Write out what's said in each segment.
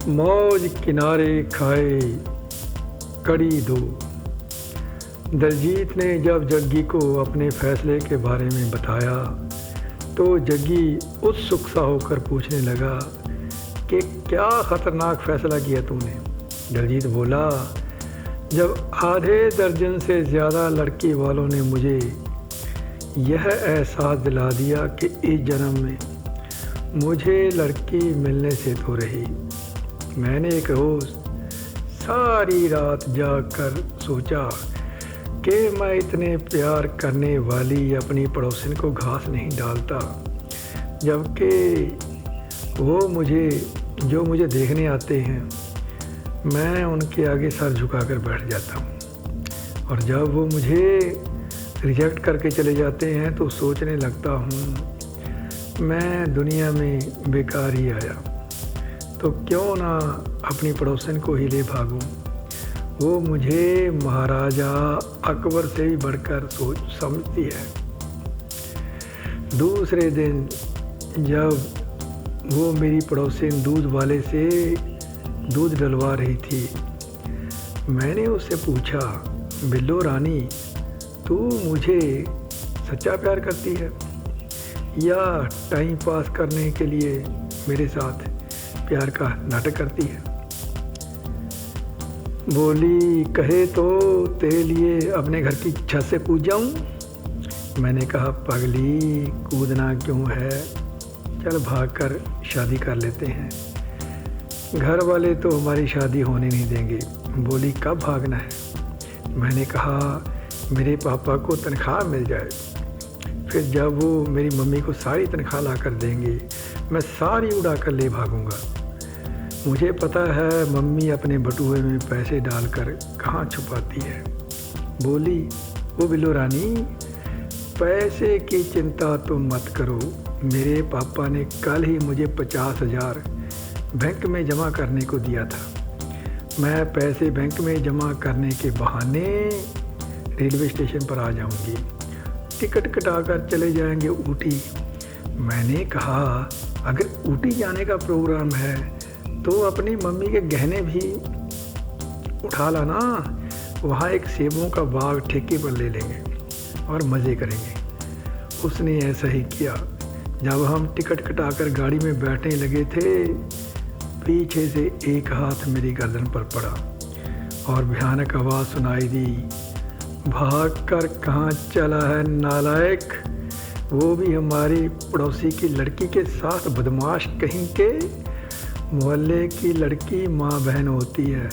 मौज किनारे खाए कड़ी दो। दलजीत ने जब जग्गी को अपने फैसले के बारे में बताया तो जग्गी उत्सुक सा होकर पूछने लगा कि क्या ख़तरनाक फ़ैसला किया तूने। दलजीत बोला, जब आधे दर्जन से ज़्यादा लड़की वालों ने मुझे यह एहसास दिला दिया कि इस जन्म में मुझे लड़की मिलने से तो रही, मैंने एक रोज़ सारी रात जाग कर सोचा कि मैं इतने प्यार करने वाली अपनी पड़ोसन को घास नहीं डालता, जबकि वो मुझे देखने आते हैं मैं उनके आगे सर झुकाकर बैठ जाता हूँ, और जब वो मुझे रिजेक्ट करके चले जाते हैं तो सोचने लगता हूँ मैं दुनिया में बेकार ही आया, तो क्यों ना अपनी पड़ोसन को ही ले भागूं। वो मुझे महाराजा अकबर से भी बढ़कर समझती है। दूसरे दिन जब वो मेरी पड़ोसन दूध वाले से दूध डलवा रही थी, मैंने उससे पूछा, बिल्लो रानी, तू मुझे सच्चा प्यार करती है या टाइम पास करने के लिए मेरे साथ प्यार का नाटक करती है। बोली, कहे तो तेरे लिए अपने घर की छत से कूद जाऊं। मैंने कहा, पगली, कूदना क्यों है, चल भागकर शादी कर लेते हैं। घर वाले तो हमारी शादी होने नहीं देंगे। बोली, कब भागना है। मैंने कहा, मेरे पापा को तनख्वाह मिल जाए, फिर जब वो मेरी मम्मी को सारी तनख्वाह ला कर देंगे मैं सारी उड़ा कर ले भागूंगा। मुझे पता है मम्मी अपने बटुए में पैसे डालकर कहाँ छुपाती है। बोली, वो बिल्लो रानी, पैसे की चिंता तुम मत करो, मेरे पापा ने कल ही मुझे 50,000 बैंक में जमा करने को दिया था। मैं पैसे बैंक में जमा करने के बहाने रेलवे स्टेशन पर आ जाऊंगी, टिकट कटाकर चले जाएंगे ऊटी। मैंने कहा, अगर ऊटी जाने का प्रोग्राम है तो अपनी मम्मी के गहने भी उठा लाना, वहाँ एक सेबों का बाग ठेके पर ले लेंगे और मज़े करेंगे। उसने ऐसा ही किया। जब हम टिकट कटाकर गाड़ी में बैठने लगे थे, पीछे से एक हाथ मेरी गर्दन पर पड़ा और भयानक आवाज़ सुनाई दी, भाग कर कहाँ चला है नालायक, वो भी हमारी पड़ोसी की लड़की के साथ, बदमाश कहीं के। मोहल्ले की लड़की माँ बहन होती है,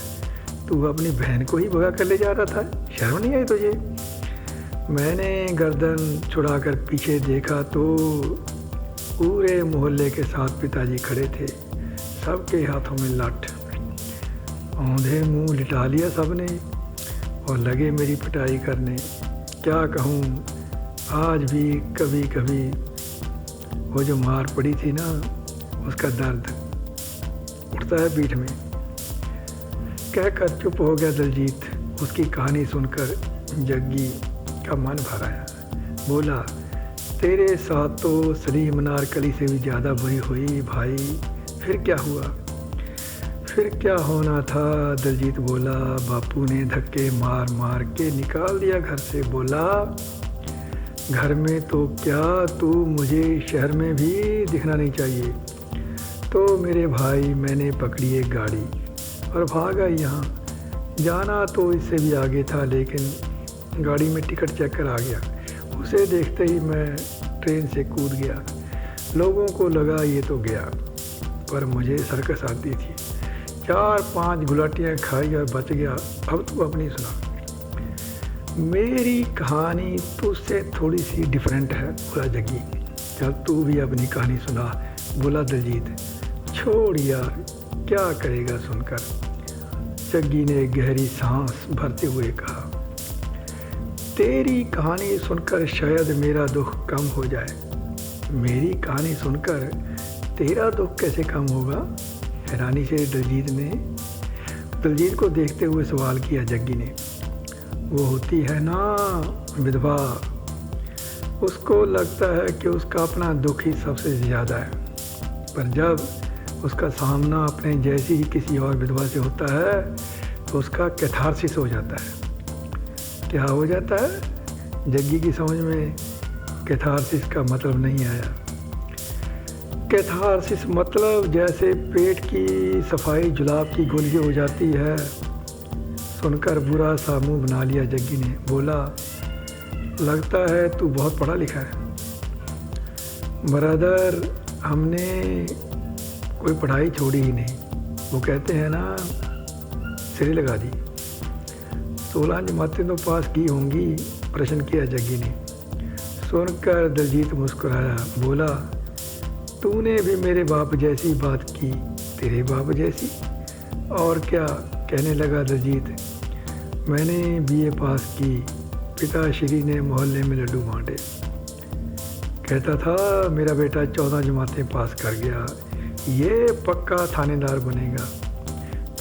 तू अपनी बहन को ही भगा कर ले जा रहा था, शर्म नहीं आई तुझे। मैंने गर्दन छुड़ाकर पीछे देखा तो पूरे मोहल्ले के साथ पिताजी खड़े थे, सबके हाथों में लाठ। औंधे मुंह लिटा लिया सबने और लगे मेरी पिटाई करने। क्या कहूँ, आज भी कभी कभी वो जो मार पड़ी थी ना, उसका दर्द उठता है पीठ में। कहकर चुप हो गया दलजीत। उसकी कहानी सुनकर जग्गी का मन भर आया। बोला, तेरे साथ तो सलीम अनारकली से भी ज़्यादा बुरी हुई भाई, फिर क्या हुआ। फिर क्या होना था, दलजीत बोला। बापू ने धक्के मार मार के निकाल दिया घर से। बोला, घर में तो क्या, तू मुझे शहर में भी दिखना नहीं चाहिए। तो मेरे भाई, मैंने पकड़ी एक गाड़ी और भागा यहाँ। जाना तो इससे भी आगे था, लेकिन गाड़ी में टिकट चेक कर आ गया। उसे देखते ही मैं ट्रेन से कूद गया। लोगों को लगा ये तो गया, पर मुझे सर्कस आती थी। 4-5 गुलाटियाँ खाई और बच गया। अब तू अपनी सुना। मेरी कहानी तुझसे थोड़ी सी डिफरेंट है, बोला जग्गी। चल तू भी अपनी कहानी सुना, बोला दलजीत। छोड़ यार, क्या करेगा सुनकर। जग्गी ने गहरी सांस भरते हुए कहा, तेरी कहानी सुनकर शायद मेरा दुख कम हो जाए। मेरी कहानी सुनकर तेरा दुख कैसे कम होगा, हैरानी से दलजीत को देखते हुए सवाल किया जग्गी ने। वो होती है ना विधवा, उसको लगता है कि उसका अपना दुख ही सबसे ज़्यादा है, पर जब उसका सामना अपने जैसी ही किसी और विधवा से होता है तो उसका कैथारसिस हो जाता है। क्या हो जाता है? जग्गी की समझ में कैथारसिस का मतलब नहीं आया। कैथारसिस मतलब जैसे पेट की सफाई जुलाब की गोली हो जाती है। सुनकर बुरा सा मुंह बना लिया जग्गी ने। बोला, लगता है तू बहुत पढ़ा लिखा है। ब्रदर, हमने कोई पढ़ाई छोड़ी ही नहीं, वो कहते हैं ना, सिरे लगा दी। 16 जमातें तो पास की होंगी, प्रश्न किया जग्गी ने। सुनकर दिलजीत मुस्कुराया। बोला, तूने भी मेरे बाप जैसी बात की, तेरे बाप जैसी। और क्या, कहने लगा दिलजीत। मैंने बीए पास की, पिताश्री ने मोहल्ले में लड्डू बांटे। कहता था मेरा बेटा 14 जमातें पास कर गया, ये पक्का थानेदार बनेगा।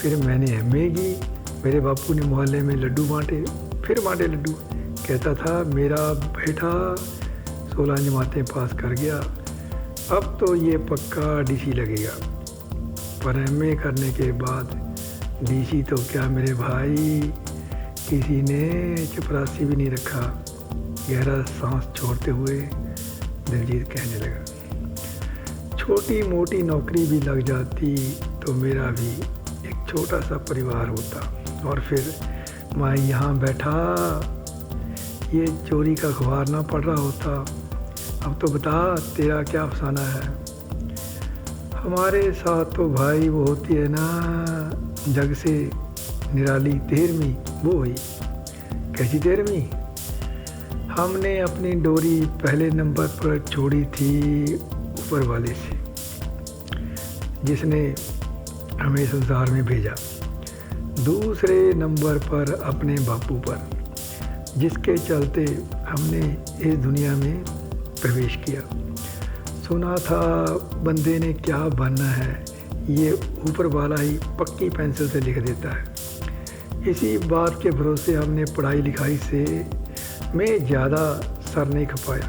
फिर मैंने एमए की, मेरे बापू ने मोहल्ले में लड्डू बांटे, फिर बांटे लड्डू। कहता था मेरा बेटा 16 जमातें पास कर गया, अब तो ये पक्का डीसी लगेगा। पर एमए करने के बाद डीसी तो क्या मेरे भाई, किसी ने चपरासी भी नहीं रखा। गहरा सांस छोड़ते हुए दिलजीत कहने लगा, छोटी मोटी नौकरी भी लग जाती तो मेरा भी एक छोटा सा परिवार होता, और फिर मैं यहाँ बैठा ये चोरी का अखबार ना पढ़ रहा होता। अब तो बता, तेरा क्या अफसाना है? हमारे साथ तो भाई वो होती है ना, जग से निराली 13वीं, वो हुई। कैसी 13वीं? हमने अपनी डोरी पहले नंबर पर छोड़ी थी ऊपर वाले से, जिसने हमें संसार में भेजा। दूसरे नंबर पर अपने बापू पर, जिसके चलते हमने इस दुनिया में प्रवेश किया। सुना था बंदे ने क्या बनना है ये ऊपर वाला ही पक्की पेंसिल से लिख देता है। इसी बात के भरोसे हमने पढ़ाई लिखाई से मैं ज़्यादा सर नहीं खपाया,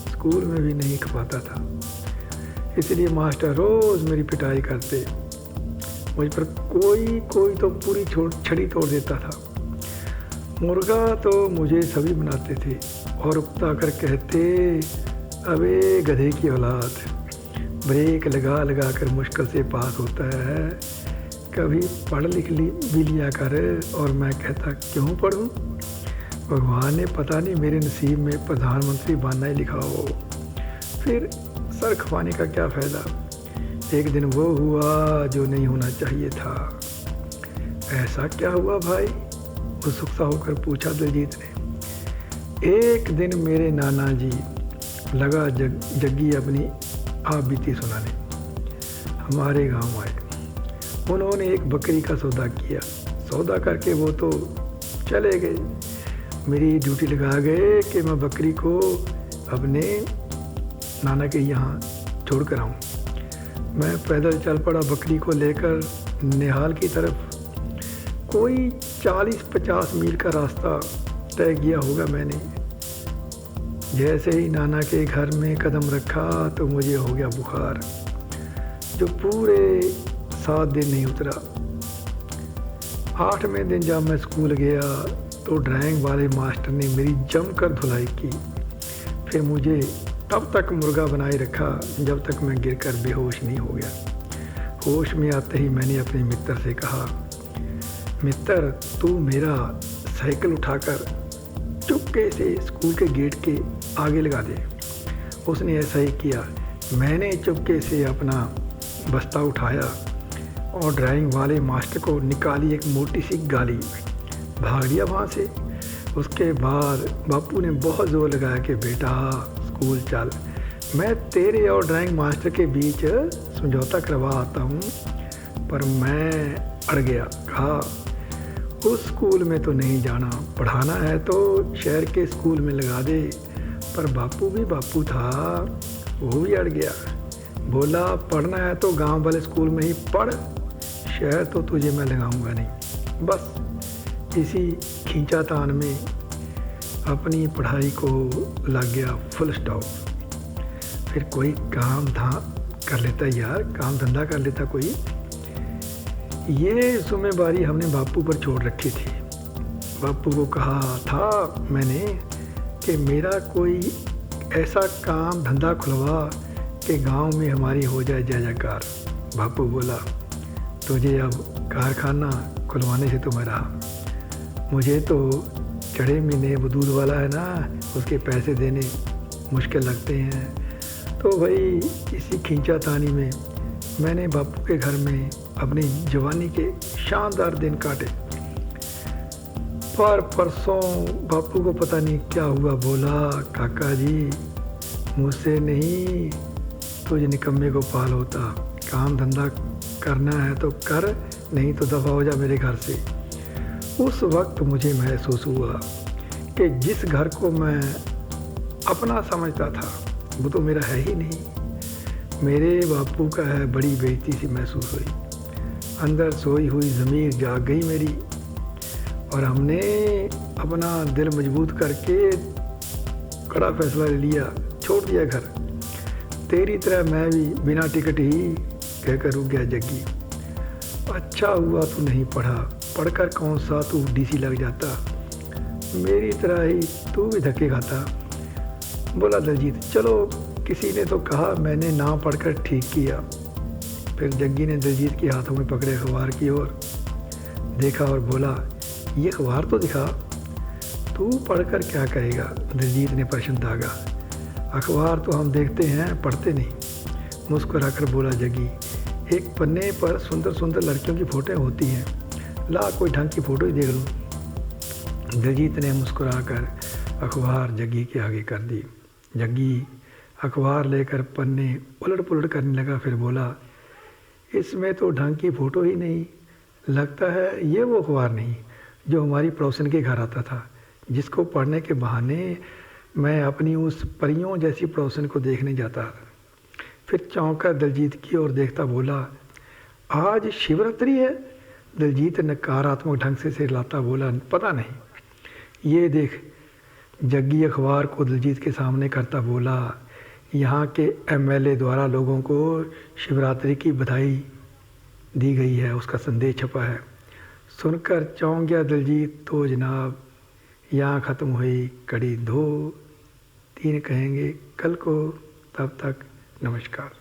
स्कूल में भी नहीं खपाता था। इसलिए मास्टर रोज़ मेरी पिटाई करते, मुझ पर कोई तो पूरी छड़ी तोड़ देता था। मुर्गा तो मुझे सभी बनाते थे और उकता कर कहते, अबे गधे की औलाद, ब्रेक लगा लगा कर मुश्किल से पास होता है, कभी पढ़ लिख भी लिया कर। और मैं कहता, क्यों पढ़ूं? भगवान ने पता नहीं मेरे नसीब में प्रधानमंत्री बनना ही लिखा हो। फिर सर खपाने का क्या फ़ायदा? एक दिन वो हुआ जो नहीं होना चाहिए था। ऐसा क्या हुआ भाई? उत्सुकता होकर पूछा दिलजीत ने। एक दिन मेरे नाना जी लगा जग्गी अपनी आप बीती सुनाने हमारे गांव आए। उन्होंने एक बकरी का सौदा किया। सौदा करके वो तो चले गए, मेरी ड्यूटी लगा गए कि मैं बकरी को अपने नाना के यहाँ छोड़ कर आऊँ। मैं पैदल चल पड़ा बकरी को लेकर निहाल की तरफ। कोई 40-50 मील का रास्ता तय किया होगा मैंने। जैसे ही नाना के घर में कदम रखा तो मुझे हो गया बुखार, जो पूरे 7 दिन नहीं उतरा। 8वें दिन जब मैं स्कूल गया तो ड्राइंग वाले मास्टर ने मेरी जमकर धुलाई की। फिर मुझे तब तक मुर्गा बनाए रखा जब तक मैं गिरकर बेहोश नहीं हो गया। होश में आते ही मैंने अपने मित्र से कहा, मित्र तू मेरा साइकिल उठाकर चुपके से स्कूल के गेट के आगे लगा दे। उसने ऐसा ही किया। मैंने चुपके से अपना बस्ता उठाया और ड्राइंग वाले मास्टर को निकाली एक मोटी सी गाली, भाग लिया वहाँ से। उसके बाद बापू ने बहुत ज़ोर लगाया कि बेटा स्कूल चल, मैं तेरे और ड्राइंग मास्टर के बीच समझौता करवा आता हूँ। पर मैं अड़ गया, कहा उस स्कूल में तो नहीं जाना, पढ़ाना है तो शहर के स्कूल में लगा दे। पर बापू भी बापू था, वो भी अड़ गया। बोला पढ़ना है तो गांव वाले स्कूल में ही पढ़, शहर तो तुझे मैं लगाऊंगा नहीं। बस इसी खींचातान में अपनी पढ़ाई को लग गया फुल स्टॉप। फिर कोई कर लेता यार, काम धंधा कर लेता कोई। ये जिम्मेदारी हमने बापू पर छोड़ रखी थी। बापू को कहा था मैंने कि मेरा कोई ऐसा काम धंधा खुलवा कि गांव में हमारी हो जाए जय जयकार। बापू बोला तुझे अब कारखाना खुलवाने से तो मैं रहा, मुझे तो चढ़े महीने वो दूध वाला है ना, उसके पैसे देने मुश्किल लगते हैं। तो भाई इसी खींचातानी में मैंने बापू के घर में अपनी जवानी के शानदार दिन काटे। पर परसों बापू को पता नहीं क्या हुआ, बोला काका जी मुझसे नहीं तुझ निकम्मे को पाल होता, काम धंधा करना है तो कर, नहीं तो दफा हो जा मेरे घर से। उस वक्त मुझे महसूस हुआ कि जिस घर को मैं अपना समझता था वो तो मेरा है ही नहीं, मेरे बापू का है। बड़ी बेइज्जती सी महसूस हुई, अंदर सोई हुई ज़मीर जाग गई मेरी, और हमने अपना दिल मजबूत करके कड़ा फैसला ले लिया, छोड़ दिया घर। तेरी तरह मैं भी बिना टिकट ही कहकर रुक गया जग्गी। अच्छा हुआ तू नहीं पढ़ा, पढ़कर कौन सा तू डीसी लग जाता, मेरी तरह ही तू भी धक्के खाता। बोला दलजीत चलो, किसी ने तो कहा मैंने ना पढ़कर ठीक किया। फिर जग्गी ने दलजीत के हाथों में पकड़े अखबार की ओर देखा और बोला ये अखबार तो दिखा, तू पढ़कर क्या करेगा। दलजीत ने प्रश्न दागा। अखबार तो हम देखते हैं, पढ़ते नहीं। मुस्कुराकर बोला जग्गी, एक पन्ने पर सुंदर सुंदर लड़कियों की फ़ोटो होती हैं, ला कोई ढंग की फ़ोटो ही देख लूँ। दलजीत ने मुस्कुराकर अखबार जग्गी के आगे कर दी। जग्गी अखबार लेकर पन्ने उलट पुलट करने लगा, फिर बोला इसमें तो ढंग की फ़ोटो ही नहीं, लगता है ये वो अखबार नहीं जो हमारी पड़ोसन के घर आता था, जिसको पढ़ने के बहाने मैं अपनी उस परियों जैसी पड़ोसन को देखने जाता। फिर चौंका दलजीत की ओर देखता बोला आज शिवरात्रि है। दलजीत नकारात्मक ढंग से सिर हिलाता बोला पता नहीं। ये देख, जग्गी अखबार को दलजीत के सामने करता बोला यहाँ के एमएलए द्वारा लोगों को शिवरात्रि की बधाई दी गई है, उसका संदेश छपा है। सुनकर चौंक गया दलजीत। तो जनाब यहाँ ख़त्म हुई कड़ी 2, 3 कहेंगे कल को, तब तक नमस्कार।